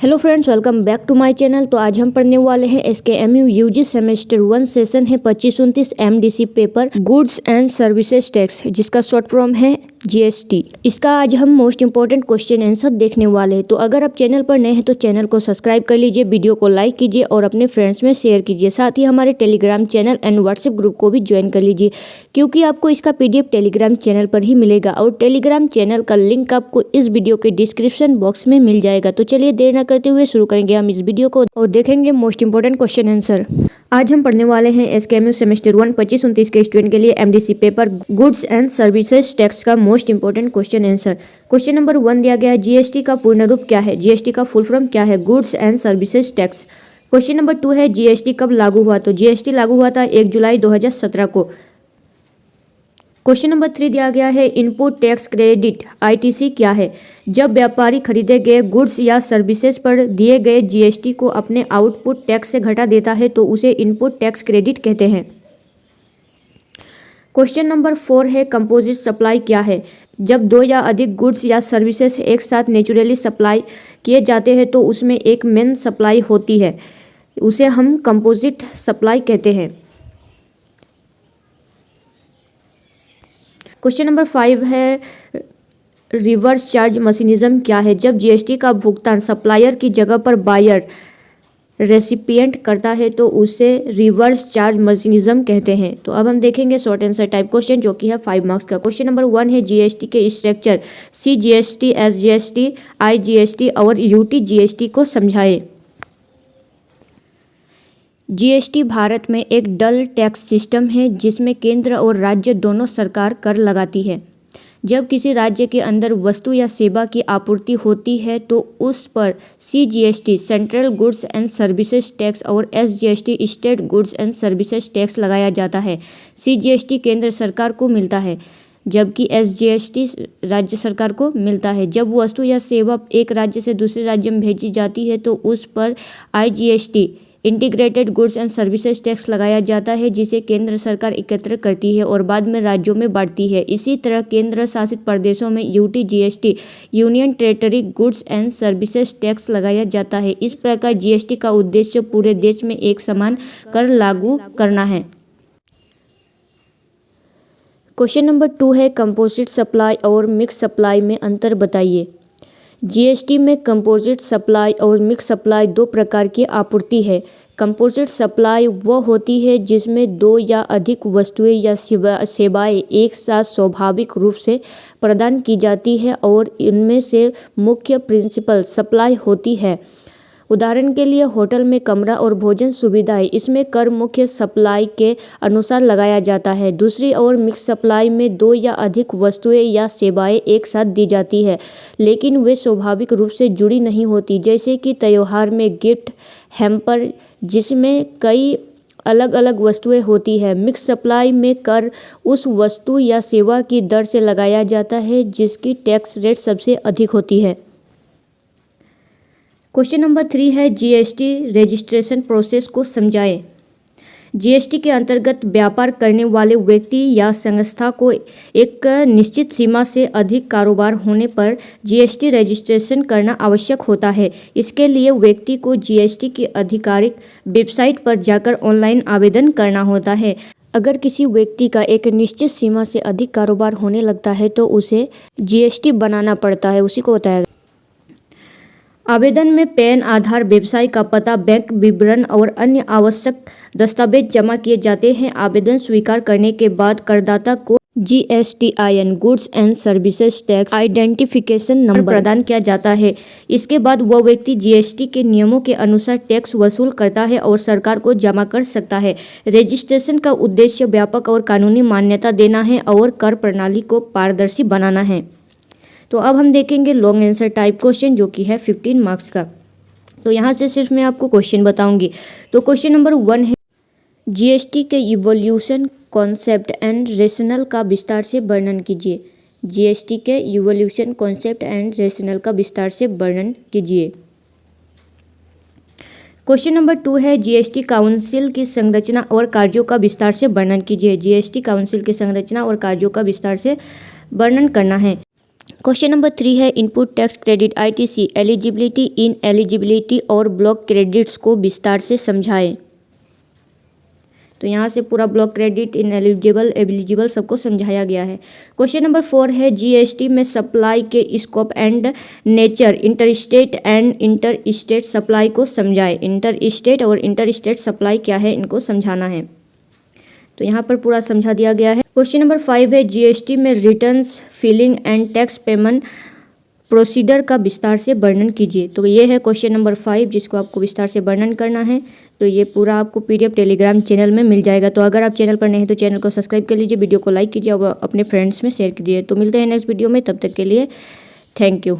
Hello friends, welcome back to my channel. तो आज हम पढ़ने वाले हैं SKMU यूजी सेमेस्टर 1 सेशन है 25-29 MDC paper goods and services tax, जिसका शॉर्ट फॉर्म है GST। इसका आज हम मोस्ट इंपॉर्टेंट क्वेश्चन आंसर देखने वाले हैं। तो अगर आप चैनल पर नए हैं तो चैनल को सब्सक्राइब कर लीजिए, वीडियो को लाइक कीजिए और अपने फ्रेंड्स में शेयर कीजिए। साथ ही हमारे Telegram channel and WhatsApp group को भी ज्वाइन कर लीजिए, क्योंकि आपको इसका PDF टेलीग्राम चैनल पर ही मिलेगा और टेलीग्राम चैनल का लिंक आपको इस वीडियो के डिस्क्रिप्शन बॉक्स में मिल जाएगा। तो चलिए देर न करते हुए शुरू करेंगे हम इस वीडियो को और देखेंगे मोस्ट इंपोर्टेंट क्वेश्चन आंसर। आज हम पढ़ने वाले हैं SKMU सेमेस्टर 1 25-29 के स्टूडेंट के लिए MDC paper goods and services tax का most important question answer. Question number 1 दिया गया है, GST का पूर्ण रूप क्या है? GST का फुल फॉर्म क्या है? Goods and services tax. Question number 2 है, GST कब लागू हुआ? तो GST लागू हुआ था 1 जुलाई 2017 को। क्वेश्चन नंबर 3 दिया गया है, इनपुट टैक्स क्रेडिट ITC क्या है? जब व्यापारी खरीदे गए गुड्स या सर्विसेज पर दिए गए GST को अपने आउटपुट टैक्स से घटा देता है तो उसे इनपुट टैक्स क्रेडिट कहते हैं। क्वेश्चन नंबर 4 है, कंपोजिट सप्लाई क्या है? जब दो या अधिक गुड्स या सर्विसेज एक साथ नेचुरली सप्लाई किए जाते हैं तो उसमें एक मेन सप्लाई होती है, उसे हम कंपोजिट सप्लाई कहते हैं। क्वेश्चन नंबर 5 है, रिवर्स चार्ज मशीनिज्म क्या है? जब GST का भुगतान सप्लायर की जगह पर बायर रेसिपिएंट करता है तो उसे रिवर्स चार्ज मशीनिज्म कहते हैं। तो अब हम देखेंगे शॉर्ट आंसर टाइप क्वेश्चन, जो कि है 5 मार्क्स का। क्वेश्चन नंबर 1 है, GST के स्ट्रक्चर CGST, SGST, IGST और UTGST को समझाए। GST भारत में एक डल टैक्स सिस्टम है जिसमें केंद्र और राज्य दोनों सरकार कर लगाती है। जब किसी राज्य के अंदर वस्तु या सेवा की आपूर्ति होती है तो उस पर CGST central goods and services tax और SGST state goods and services tax लगाया जाता है। CGST केंद्र सरकार को मिलता है जबकि SGST राज्य सरकार को मिलता है। जब वस्तु या सेवा एक राज्य से दूसरे राज्य में भेजी जाती है तो उस पर IGST integrated goods and services tax लगाया जाता है, जिसे केंद्र सरकार एकत्र करती है और बाद में राज्यों में बांटती है। इसी तरह केंद्र शासित प्रदेशों में UTGST union territory goods and services tax लगाया जाता है। इस प्रकार GST का उद्देश्य पूरे देश में एक समान कर लागू करना है। क्वेश्चन नंबर 2 है, कंपोजिट सप्लाई और मिक्स सप्लाई में अंतर बताइए। GST में कंपोजिट सप्लाई और मिक्स सप्लाई दो प्रकार की आपूर्ति है। कंपोजिट सप्लाई वह होती है जिसमें दो या अधिक वस्तुएं या सेवाएं एक साथ स्वाभाविक रूप से प्रदान की जाती है और इनमें से मुख्य प्रिंसिपल सप्लाई होती है। उदाहरण के लिए होटल में कमरा और भोजन सुविधाएं, इसमें कर मुख्य सप्लाई के अनुसार लगाया जाता है। दूसरी ओर मिक्स सप्लाई में दो या अधिक वस्तुएं या सेवाएं एक साथ दी जाती है, लेकिन वे स्वाभाविक रूप से जुड़ी नहीं होती, जैसे कि त्योहार में गिफ्ट हैम्पर जिसमें कई अलग अलग वस्तुएं होती है। मिक्स सप्लाई में कर उस वस्तु या सेवा की दर से लगाया जाता है जिसकी टैक्स रेट सबसे अधिक होती है। क्वेश्चन नंबर 3 है, GST रजिस्ट्रेशन प्रोसेस को समझाएं। GST के अंतर्गत व्यापार करने वाले व्यक्ति या संस्था को एक निश्चित सीमा से अधिक कारोबार होने पर GST रजिस्ट्रेशन करना आवश्यक होता है। इसके लिए व्यक्ति को GST की आधिकारिक वेबसाइट पर जाकर ऑनलाइन आवेदन करना होता है। अगर किसी व्यक्ति का एक निश्चित सीमा से अधिक कारोबार होने लगता है तो उसे GST बनाना पड़ता है, उसी को बताया। आवेदन में पैन, आधार, व्यवसाय का पता, बैंक विवरण और अन्य आवश्यक दस्तावेज जमा किए जाते हैं। आवेदन स्वीकार करने के बाद करदाता को GSTIN goods and services tax identification number प्रदान किया जाता है। इसके बाद वह व्यक्ति GST के नियमों के अनुसार टैक्स वसूल करता है और सरकार को जमा कर सकता है। रजिस्ट्रेशन का उद्देश्य व्यापक और कानूनी मान्यता देना है और कर प्रणाली को पारदर्शी बनाना है। तो अब हम देखेंगे लॉन्ग आंसर टाइप क्वेश्चन, जो कि है 15 मार्क्स का। तो यहाँ से सिर्फ मैं आपको क्वेश्चन बताऊंगी। तो क्वेश्चन नंबर 1 है, GST के इवोल्यूशन कॉन्सेप्ट एंड रेशनल का विस्तार से वर्णन कीजिए। GST के इवोल्यूशन कॉन्सेप्ट एंड रेशनल का विस्तार से वर्णन कीजिए। क्वेश्चन नंबर 2 है, GST काउंसिल की संरचना और कार्यों का विस्तार से वर्णन कीजिए। GST काउंसिल की संरचना और कार्यों का विस्तार से वर्णन करना है। क्वेश्चन नंबर 3 है input tax credit ITC eligibility, ineligibility और ब्लॉक क्रेडिट्स को विस्तार से समझाएं। तो यहाँ से पूरा block credit, ineligible, eligible सबको समझाया गया है। क्वेश्चन नंबर 4 है GST में सप्लाई के scope and nature, inter-state and inter-state supply को समझाएं। इंटर-स्टेट और इंटर-स्टेट सप्लाई क्या है, इनको समझाना है। तो यहाँ पर पूरा समझा दिया गया है। क्वेश्चन नंबर 5 है GST में returns filing and tax payment procedure का विस्तार से वर्णन कीजिए। तो ये है क्वेश्चन नंबर 5 जिसको आपको विस्तार से वर्णन करना है। तो ये पूरा आपको PDF टेलीग्राम चैनल में मिल जाएगा। तो अगर आप चैनल पर नए हैं तो चैनल को सब्सक्राइब कर लीजिए, वीडियो को लाइक कीजिए और अपने फ्रेंड्स में शेयर कीजिए। तो मिलते हैं नेक्स्ट वीडियो में, तब तक के लिए थैंक यू।